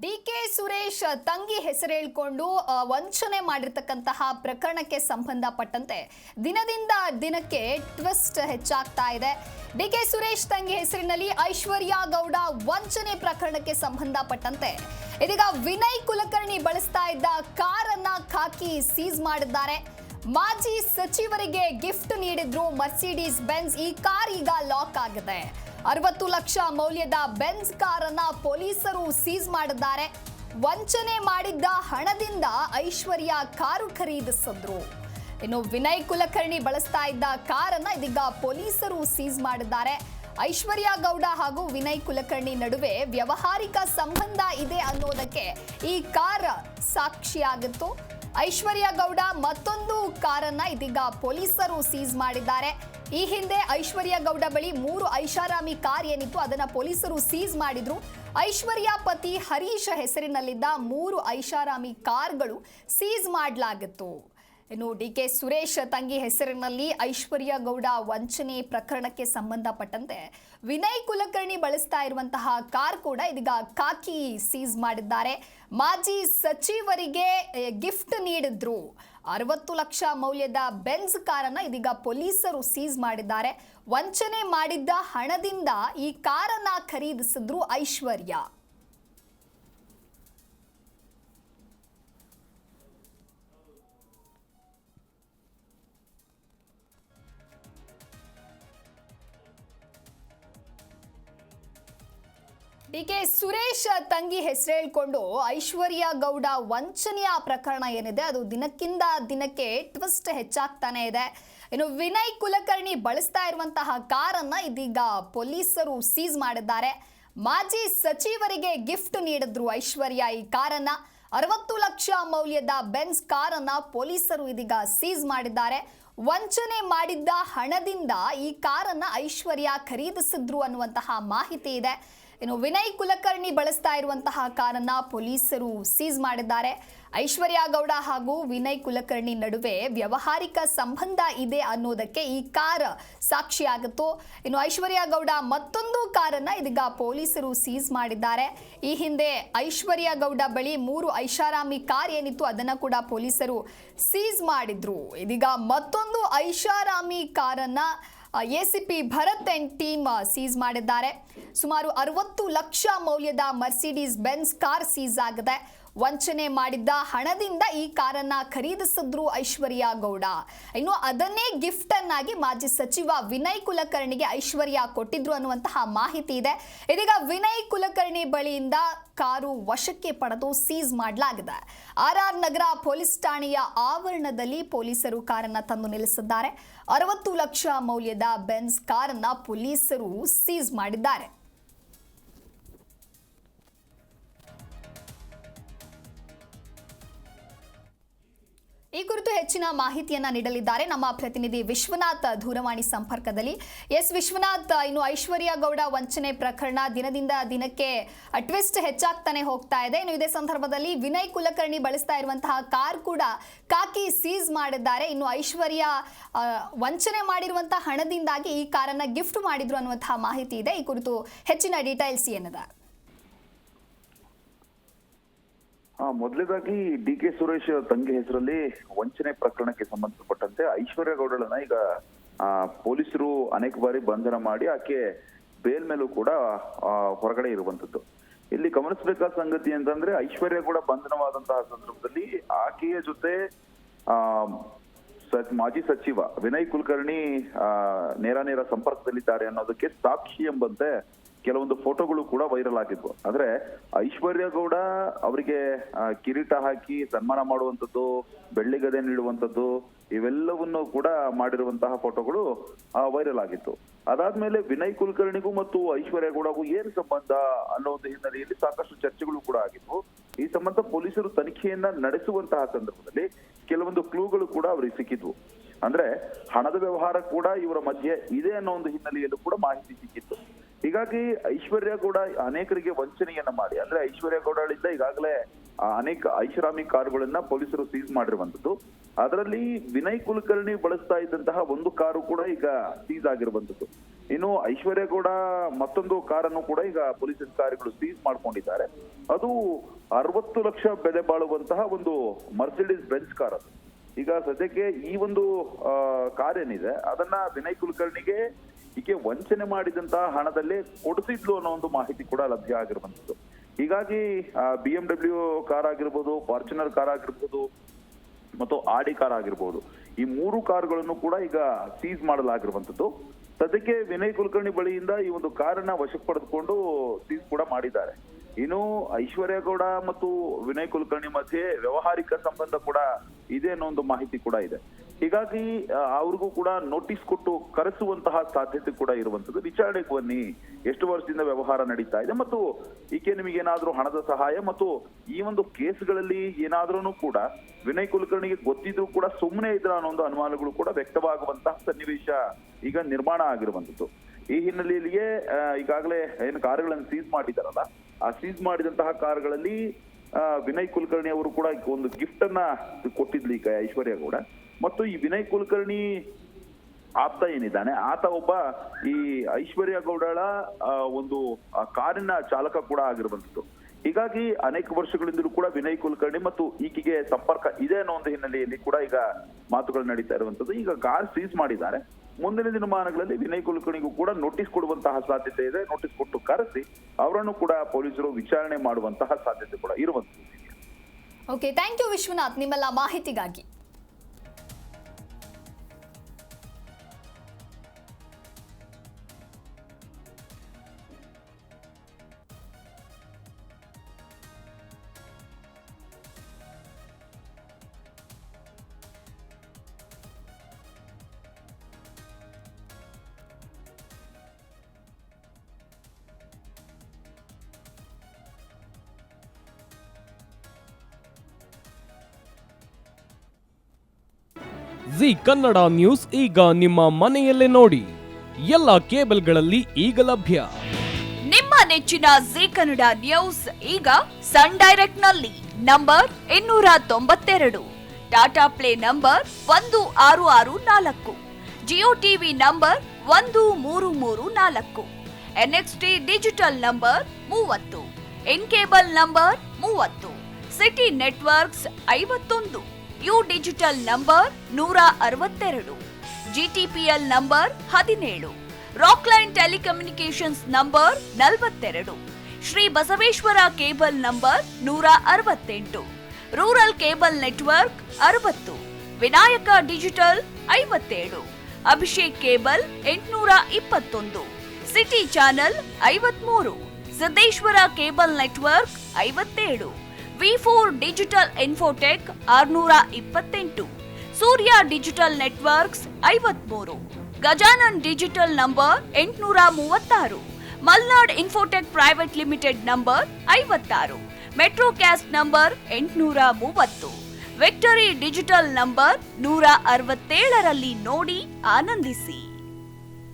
DK Suresh ತಂಗಿ ಹೆಸರು ಹೇಳಿಕೊಂಡು ವಂಚನೆ ಮಾಡಿರ್ತಕ್ಕಂತಹ ಪ್ರಕರಣಕ್ಕೆ ಸಂಬಂಧಪಟ್ಟಂತೆ ದಿನದಿಂದ ದಿನಕ್ಕೆ ಟ್ವಿಸ್ಟ್ ಹೆಚ್ಚಾಗ್ತಾ ಇದೆ. ಡಿಕೆ ಸುರೇಶ್ ತಂಗಿ ಹೆಸರಿನಲ್ಲಿ ಐಶ್ವರ್ಯ ಗೌಡ ವಂಚನೆ ಪ್ರಕರಣಕ್ಕೆ ಸಂಬಂಧಪಟ್ಟಂತೆ ಇದೀಗ ವಿನಯ್ ಕುಲಕರ್ಣಿ ಬಳಸ್ತಾ ಇದ್ದ ಕಾರನ್ನ ಖಾಕಿ ಸೀಸ್ ಮಾಡಿದ್ದಾರೆ. ಮಾಜಿ ಸಚಿವರಿಗೆ ಗಿಫ್ಟ್ ನೀಡಿದ್ರು ಮರ್ಸಿಡೀಸ್ ಬೆಂಜ್. ಈ ಕಾರ್ ಈಗ ಲಾಕ್ ಆಗಿದೆ. 60 ಲಕ್ಷ ಮೌಲ್ಯದ ಬೆಂಜ್ ಕಾರನ್ನ ಪೊಲೀಸರು ಸೀಸ್ ಮಾಡಿದ್ದಾರೆ. ವಂಚನೆ ಮಾಡಿದ್ದ ಹಣದಿಂದ ಐಶ್ವರ್ಯ ಕಾರು ಖರೀದಿಸಿದ್ರು. ಇನ್ನು ವಿನಯ್ ಕುಲಕರ್ಣಿ ಬಳಸ್ತಾ ಇದ್ದ ಕಾರನ್ನ ಇದೀಗ ಪೊಲೀಸರು ಸೀಸ್ ಮಾಡಿದ್ದಾರೆ. ಐಶ್ವರ್ಯ ಗೌಡ ಹಾಗೂ ವಿನಯ್ ಕುಲಕರ್ಣಿ ನಡುವೆ ವ್ಯಾವಹಾರಿಕ ಸಂಬಂಧ ಇದೆ ಅನ್ನೋದಕ್ಕೆ ಈ ಕಾರ್ ಸಾಕ್ಷಿಯಾಗಿತ್ತು. ಐಶ್ವರ್ಯ ಗೌಡ ಮತ್ತೊಂದು ಕಾರನ್ನ ಇದೀಗ ಪೊಲೀಸರು ಸೀಸ್ ಮಾಡಿದ್ದಾರೆ. ಈ ಹಿಂದೆ ಐಶ್ವರ್ಯ ಗೌಡ ಬಳಿ 3 ಐಷಾರಾಮಿ ಕಾರ್ ಏನಿತ್ತು ಅದನ್ನ ಪೊಲೀಸರು ಸೀಸ್ ಮಾಡಿದ್ರು. ಐಶ್ವರ್ಯ ಪತಿ ಹರೀಶ್ ಹೆಸರಿನಲ್ಲಿದ್ದ 3 ಐಷಾರಾಮಿ ಕಾರ್ಗಳು ಸೀಸ್ ಮಾಡಲಾಗಿತ್ತು. ಇನ್ನು ಡಿಕೆ ಸುರೇಶ್ ತಂಗಿ ಹೆಸರಿನಲ್ಲಿ ಐಶ್ವರ್ಯ ಗೌಡ ವಂಚನೆ ಪ್ರಕರಣಕ್ಕೆ ಸಂಬಂಧಪಟ್ಟಂತೆ ವಿನಯ್ ಕುಲಕರ್ಣಿ ಬಳಸ್ತಾ ಇರುವಂತಹ ಕಾರ್ ಕೂಡ ಇದೀಗ ಖಾಕಿ ಸೀಸ್ ಮಾಡಿದ್ದಾರೆ. ಮಾಜಿ ಸಚಿವರಿಗೆ ಗಿಫ್ಟ್ ನೀಡಿದ್ರು 60 ಲಕ್ಷ ಮೌಲ್ಯದ ಬೆಂಜ್ ಕಾರನ್ನ ಇದೀಗ ಪೊಲೀಸರು ಸೀಸ್ ಮಾಡಿದ್ದಾರೆ. ವಂಚನೆ ಮಾಡಿದ್ದ ಹಣದಿಂದ ಈ ಕಾರನ್ನ ಖರೀದಿಸಿದ್ರು ಐಶ್ವರ್ಯ. ಡಿಕೆ ಸುರೇಶ್ ತಂಗಿ ಹೆಸರು ಹೇಳಿಕೊಂಡು ಐಶ್ವರ್ಯ ಗೌಡ ವಂಚನೆಯ ಪ್ರಕರಣ ಏನಿದೆ ಅದು ದಿನಕ್ಕಿಂತ ದಿನಕ್ಕೆ ಟ್ವಿಸ್ಟ್ ಹೆಚ್ಚಾಗ್ತಾನೆ ಇದೆ. ಇನ್ನು ವಿನಯ್ ಕುಲಕರ್ಣಿ ಬಳಸ್ತಾ ಇರುವಂತಹ ಕಾರನ್ನ ಇದೀಗ ಪೊಲೀಸರು ಸೀಸ್ ಮಾಡಿದ್ದಾರೆ. ಮಾಜಿ ಸಚಿವರಿಗೆ ಗಿಫ್ಟ್ ನೀಡಿದ್ರು ಐಶ್ವರ್ಯ ಈ ಕಾರನ್ನ. 60 ಲಕ್ಷ ಮೌಲ್ಯದ ಬೆಂಜ್ ಕಾರನ್ನ ಪೊಲೀಸರು ಇದೀಗ ಸೀಸ್ ಮಾಡಿದ್ದಾರೆ. ವಂಚನೆ ಮಾಡಿದ್ದ ಹಣದಿಂದ ಈ ಕಾರನ್ನ ಐಶ್ವರ್ಯ ಖರೀದಿಸಿದ್ರು ಅನ್ನುವಂತಹ ಮಾಹಿತಿ ಇದೆ. ಇನ್ನು ವಿನಯ್ ಕುಲಕರ್ಣಿ ಬಳಸ್ತಾ ಇರುವಂತಹ ಕಾರನ್ನ ಪೊಲೀಸರು ಸೀಸ್ ಮಾಡಿದ್ದಾರೆ. ಐಶ್ವರ್ಯ ಗೌಡ ಹಾಗೂ ವಿನಯ್ ಕುಲಕರ್ಣಿ ನಡುವೆ ವ್ಯಾವಹಾರಿಕ ಸಂಬಂಧ ಇದೆ ಅನ್ನೋದಕ್ಕೆ ಈ ಕಾರ್ ಸಾಕ್ಷಿಯಾಗಿತ್ತು. ಇನ್ನು ಐಶ್ವರ್ಯ ಗೌಡ ಮತ್ತೊಂದು ಕಾರನ್ನ ಇದೀಗ ಪೊಲೀಸರು ಸೀಸ್ ಮಾಡಿದ್ದಾರೆ. ಈ ಹಿಂದೆ ಐಶ್ವರ್ಯ ಗೌಡ ಬಳಿ 3 ಐಷಾರಾಮಿ ಕಾರ್ ಏನಿತ್ತು ಅದನ್ನ ಕೂಡ ಪೊಲೀಸರು ಸೀಸ್ ಮಾಡಿದ್ರು. ಇದೀಗ ಮತ್ತೊಂದು ಐಷಾರಾಮಿ ಕಾರನ್ನ ACP Bharat and team seize ಮಾಡಿದ್ದಾರೆ. ಸುಮಾರು 60 ಲಕ್ಷ ಮೌಲ್ಯದ ಮರ್ಸಿಡೀಸ್ ಬೆಂಜ್ ಕಾರ್ ಸೀಸ್ ಆಗಿದೆ. ವಂಚನೆ ಮಾಡಿದ್ದ ಹಣದಿಂದ ಈ ಕಾರನ್ನ ಖರೀದಿಸಿದ್ರು ಐಶ್ವರ್ಯ ಗೌಡ. ಇನ್ನು ಅದನ್ನೇ ಗಿಫ್ಟ್ ಅನ್ನಾಗಿ ಮಾಜಿ ಸಚಿವ ವಿನಯ್ ಕುಲಕರ್ಣಿಗೆ ಐಶ್ವರ್ಯ ಕೊಟ್ಟಿದ್ರು ಅನ್ನುವಂತಹ ಮಾಹಿತಿ ಇದೆ. ಇದೀಗ ವಿನಯ್ ಕುಲಕರ್ಣಿ ಬಳಿಯಿಂದ ಕಾರು ವಶಕ್ಕೆ ಪಡೆದು ಸೀಸ್ ಮಾಡಲಾಗಿದೆ. ಆರ್ಆರ್ ನಗರ ಪೊಲೀಸ್ ಠಾಣೆಯ ಆವರಣದಲ್ಲಿ ಪೊಲೀಸರು ಕಾರನ್ನ ತಂದು ನಿಲ್ಲಿಸಿದ್ದಾರೆ. 60 ಲಕ್ಷ ಮೌಲ್ಯದ ಬೆಂಜ್ ಕಾರನ್ನ ಪೊಲೀಸರು ಸೀಸ್ ಮಾಡಿದ್ದಾರೆ. ಈ ಕುರಿತು ಹೆಚ್ಚಿನ ಮಾಹಿತಿಯನ್ನ ನೀಡಲಿದ್ದಾರೆ ನಮ್ಮ ಪ್ರತಿನಿಧಿ ವಿಶ್ವನಾಥ್ ದೂರವಾಣಿ ಸಂಪರ್ಕದಲ್ಲಿ. ಎಸ್ ವಿಶ್ವನಾಥ್, ಇನ್ನು ಐಶ್ವರ್ಯ ಗೌಡ ವಂಚನೆ ಪ್ರಕರಣ ದಿನದಿಂದ ದಿನಕ್ಕೆ ಟ್ವಿಸ್ಟ್ ಹೆಚ್ಚಾಗ್ತಾನೆ ಹೋಗ್ತಾ ಇದೆ. ಇನ್ನು ಇದೇ ಸಂದರ್ಭದಲ್ಲಿ ವಿನಯ್ ಕುಲಕರ್ಣಿ ಬಳಸ್ತಾ ಇರುವಂತಹ ಕಾರ್ ಕೂಡ ಖಾಕಿ ಸೀಸ್ ಮಾಡಿದ್ದಾರೆ. ಇನ್ನು ಐಶ್ವರ್ಯ ವಂಚನೆ ಮಾಡಿರುವಂತಹ ಹಣದಿಂದಾಗಿ ಈ ಕಾರನ್ನ ಗಿಫ್ಟ್ ಮಾಡಿದ್ರು ಅನ್ನುವಂತಹ ಮಾಹಿತಿ ಇದೆ. ಈ ಕುರಿತು ಹೆಚ್ಚಿನ ಡೀಟೇಲ್ಸ್ ಏನಿದೆ? ಮೊದಲನೇದಾಗಿ ಡಿಕೆ ಸುರೇಶ್ ತಂಗಿ ಹೆಸರಲ್ಲಿ ವಂಚನೆ ಪ್ರಕರಣಕ್ಕೆ ಸಂಬಂಧಪಟ್ಟಂತೆ ಐಶ್ವರ್ಯ ಗೌಡಳನ್ನ ಈಗ ಪೊಲೀಸರು ಅನೇಕ ಬಾರಿ ಬಂಧನ ಮಾಡಿ ಆಕೆ ಬೇಲ್ ಮೇಲೂ ಕೂಡ ಹೊರಗಡೆ ಇರುವಂತದ್ದು. ಇಲ್ಲಿ ಗಮನಿಸಬೇಕಾದ ಸಂಗತಿ ಅಂತಂದ್ರೆ ಐಶ್ವರ್ಯ ಗೌಡ ಬಂಧನವಾದಂತಹ ಸಂದರ್ಭದಲ್ಲಿ ಆಕೆಯ ಜೊತೆ ಮಾಜಿ ಸಚಿವ ವಿನಯ್ ಕುಲಕರ್ಣಿ ನೇರ ಸಂಪರ್ಕದಲ್ಲಿದ್ದಾರೆ ಅನ್ನೋದಕ್ಕೆ ಸಾಕ್ಷಿ ಎಂಬಂತೆ ಕೆಲವೊಂದು ಫೋಟೋಗಳು ಕೂಡ ವೈರಲ್ ಆಗಿದ್ವು. ಆದ್ರೆ ಐಶ್ವರ್ಯ ಗೌಡ ಅವರಿಗೆ ಕಿರೀಟ ಹಾಕಿ ಸನ್ಮಾನ ಮಾಡುವಂತದ್ದು, ಬೆಳ್ಳಿಗದೆ ನೀಡುವಂತದ್ದು ಇವೆಲ್ಲವನ್ನು ಕೂಡ ಮಾಡಿರುವಂತಹ ಫೋಟೋಗಳು ವೈರಲ್ ಆಗಿತ್ತು. ಅದಾದ್ಮೇಲೆ ವಿನಯ್ ಕುಲಕರ್ಣಿಗೂ ಮತ್ತು ಐಶ್ವರ್ಯ ಗೌಡಗೂ ಏನ್ ಸಂಬಂಧ ಅನ್ನೋ ಒಂದು ಹಿನ್ನೆಲೆಯಲ್ಲಿ ಸಾಕಷ್ಟು ಚರ್ಚೆಗಳು ಕೂಡ ಆಗಿದ್ವು. ಈ ಸಂಬಂಧ ಪೊಲೀಸರು ತನಿಖೆಯನ್ನ ನಡೆಸುವಂತಹ ಸಂದರ್ಭದಲ್ಲಿ ಕೆಲವೊಂದು ಕ್ಲೂಗಳು ಕೂಡ ಅವರಿಗೆ ಸಿಕ್ಕಿದ್ವು. ಅಂದ್ರೆ ಹಣದ ವ್ಯವಹಾರ ಕೂಡ ಇವರ ಮಧ್ಯೆ ಇದೆ ಅನ್ನೋ ಒಂದು ಹಿನ್ನೆಲೆಯಲ್ಲೂ ಕೂಡ ಮಾಹಿತಿ ಸಿಕ್ಕಿತ್ತು. ಹೀಗಾಗಿ ಐಶ್ವರ್ಯ ಗೌಡ ಅನೇಕರಿಗೆ ವಂಚನೆಯನ್ನ ಮಾಡಿ, ಅಂದ್ರೆ ಐಶ್ವರ್ಯ ಗೌಡಳಿಂದ ಈಗಾಗಲೇ ಅನೇಕ ಐಷಾರಾಮಿ ಕಾರುಗಳನ್ನ ಪೊಲೀಸರು ಸೀಸ್ ಮಾಡಿರುವಂತದ್ದು. ಅದರಲ್ಲಿ ವಿನಯ್ ಕುಲಕರ್ಣಿ ಬಳಸ್ತಾ ಇದ್ದಂತಹ ಒಂದು ಕಾರು ಕೂಡ ಈಗ ಸೀಸ್ ಆಗಿರುವಂತದ್ದು. ಇನ್ನು ಐಶ್ವರ್ಯ ಗೌಡ ಮತ್ತೊಂದು ಕಾರನ್ನು ಕೂಡ ಈಗ ಪೊಲೀಸ್ ಅಧಿಕಾರಿಗಳು ಸೀಸ್ ಮಾಡ್ಕೊಂಡಿದ್ದಾರೆ. ಅದು 60 ಲಕ್ಷ ಬೆಲೆ ಬಾಳುವಂತಹ ಒಂದು ಮರ್ಸಿಡೀಸ್ ಬೆಂಚ್ ಕಾರ್ ಅದು. ಈಗ ಸದ್ಯಕ್ಕೆ ಈ ಒಂದು ಕಾರ್ ಏನಿದೆ ಅದನ್ನ ವಿನಯ್ ಕುಲಕರ್ಣಿಗೆ ಈಕೆ ವಂಚನೆ ಮಾಡಿದಂತಹ ಹಣದಲ್ಲೇ ಕೊಡಿಸಿದ್ಲು ಅನ್ನೋ ಒಂದು ಮಾಹಿತಿ ಕೂಡ ಲಭ್ಯ ಆಗಿರುವಂತದ್ದು. ಹೀಗಾಗಿ BMW ಕಾರ್ ಆಗಿರ್ಬೋದು, ಫಾರ್ಚುನರ್ ಕಾರ್ ಆಗಿರ್ಬೋದು ಮತ್ತು ಆಡಿ ಕಾರ್ ಆಗಿರ್ಬೋದು, ಈ 3 ಕಾರುಗಳನ್ನು ಕೂಡ ಈಗ ಸೀಸ್ ಮಾಡಲಾಗಿರುವಂತದ್ದು. ಸದ್ಯಕ್ಕೆ ವಿನಯ್ ಕುಲಕರ್ಣಿ ಬಳಿಯಿಂದ ಈ ಒಂದು ಕಾರನ್ನ ವಶಕ್ಕೆ ಪಡೆದುಕೊಂಡು ಸೀಸ್ ಕೂಡ ಮಾಡಿದ್ದಾರೆ. ಇನ್ನು ಐಶ್ವರ್ಯ ಗೌಡ ಮತ್ತು ವಿನಯ್ ಕುಲಕರ್ಣಿ ಮಧ್ಯೆ ವ್ಯವಹಾರಿಕ ಸಂಬಂಧ ಕೂಡ ಇದೆ ಅನ್ನೋ ಒಂದು ಮಾಹಿತಿ ಕೂಡ ಇದೆ. ಹೀಗಾಗಿ ಅವ್ರಿಗೂ ಕೂಡ ನೋಟಿಸ್ ಕೊಟ್ಟು ಕರೆಸುವಂತಹ ಸಾಧ್ಯತೆ ಕೂಡ ಇರುವಂತದ್ದು. ವಿಚಾರಣೆಗೆ ಬನ್ನಿ, ಎಷ್ಟು ವರ್ಷದಿಂದ ವ್ಯವಹಾರ ನಡೀತಾ ಇದೆ ಮತ್ತು ಈಕೆ ನಿಮಗೇನಾದ್ರೂ ಹಣದ ಸಹಾಯ ಮತ್ತು ಈ ಒಂದು ಕೇಸ್ಗಳಲ್ಲಿ ಏನಾದ್ರೂ ಕೂಡ ವಿನಯ್ ಕುಲಕರ್ಣಿಗೆ ಗೊತ್ತಿದ್ರು ಕೂಡ ಸುಮ್ಮನೆ ಇದ್ರ ಅನ್ನೋ ಒಂದು ಅನುಮಾನಗಳು ಕೂಡ ವ್ಯಕ್ತವಾಗುವಂತಹ ಸನ್ನಿವೇಶ ಈಗ ನಿರ್ಮಾಣ ಆಗಿರುವಂತದ್ದು. ಈ ಹಿನ್ನೆಲೆಯಲ್ಲಿಯೇ ಈಗಾಗಲೇ ಏನು ಕಾರುಗಳನ್ನು ಸೀಸ್ ಮಾಡಿದಾರಲ್ಲ, ಆ ಸೀಸ್ ಮಾಡಿದಂತಹ ಕಾರುಗಳಲ್ಲಿ ವಿನಯ್ ಕುಲಕರ್ಣಿ ಅವರು ಕೂಡ ಒಂದು ಗಿಫ್ಟ್ ಅನ್ನ ಕೊಟ್ಟಿದ್ಲಿ ಈಗ ಐಶ್ವರ್ಯ ಗೌಡ. ಮತ್ತು ಈ ವಿನಯ್ ಕುಲಕರ್ಣಿ ಆಪ್ತ ಏನಿದ್ದಾನೆ ಆತ ಒಬ್ಬ ಈ ಐಶ್ವರ್ಯ ಗೌಡಳ ಒಂದು ಕಾರಿನ ಚಾಲಕ ಕೂಡ ಆಗಿರುವಂತದ್ದು. ಹೀಗಾಗಿ ಅನೇಕ ವರ್ಷಗಳಿಂದಲೂ ಕೂಡ ವಿನಯ್ ಕುಲಕರ್ಣಿ ಮತ್ತು ಈಕೆಗೆ ಸಂಪರ್ಕ ಇದೆ ಅನ್ನೋ ಒಂದು ಹಿನ್ನೆಲೆಯಲ್ಲಿ ಕೂಡ ಈಗ ಮಾತುಗಳು ನಡೀತಾ ಇರುವಂತದ್ದು. ಈಗ ಕಾರ್ ಸೀಸ್ ಮಾಡಿದ್ದಾರೆ. ಮುಂದಿನ ದಿನಮಾನಗಳಲ್ಲಿ ವಿನಯ್ ಕುಲಕರ್ಣಿಗೂ ಕೂಡ ನೋಟಿಸ್ ಕೊಡುವಂತಹ ಸಾಧ್ಯತೆ ಇದೆ. ನೋಟಿಸ್ ಕೊಟ್ಟು ಕರೆಸಿ ಅವರನ್ನು ಕೂಡ ಪೊಲೀಸರು ವಿಚಾರಣೆ ಮಾಡುವಂತಹ ಸಾಧ್ಯತೆ ಕೂಡ ಇರುವಂತದ್ದು. ಓಕೆ, ಥ್ಯಾಂಕ್ ಯು ವಿಶ್ವನಾಥ್ ನಿಮ್ಮೆಲ್ಲ ಮಾಹಿತಿಗಾಗಿ. ಜಿ ಕನ್ನಡ ನ್ಯೂಸ್ ಈಗ ನಿಮ್ಮ ಮನೆಯಲ್ಲೇ ನೋಡಿ. ಎಲ್ಲ ಕೇಬಲ್ಗಳಲ್ಲಿ ಈಗ ಲಭ್ಯ. ನಿಮ್ಮ ನೆಚ್ಚಿನ ಜಿ ಕನ್ನಡ ನ್ಯೂಸ್ ಈಗ ಸನ್ ಡೈರೆಕ್ಟ್ ನಲ್ಲಿ number 292, Tata play number 1664, Jio TV number 1334, NXT digital number 30, in cable number 30, city networks 51, U digital number 162, GTPL number 17, Rockline telecommunications number 42, Shri Basaveshwara cable number 168, rural cable network 60, Vinayaka digital 57, Abhishek cable 821, city channel 53, Siddeshwara cable network 57, V4 digital Infotech 628, Surya digital networks 53, Gajanan digital number 836, Malnad infotech private limited number 56, metrocast number 830, victory digital number 167ರಲ್ಲಿ ನೋಡಿ ಆನಂದಿಸಿ.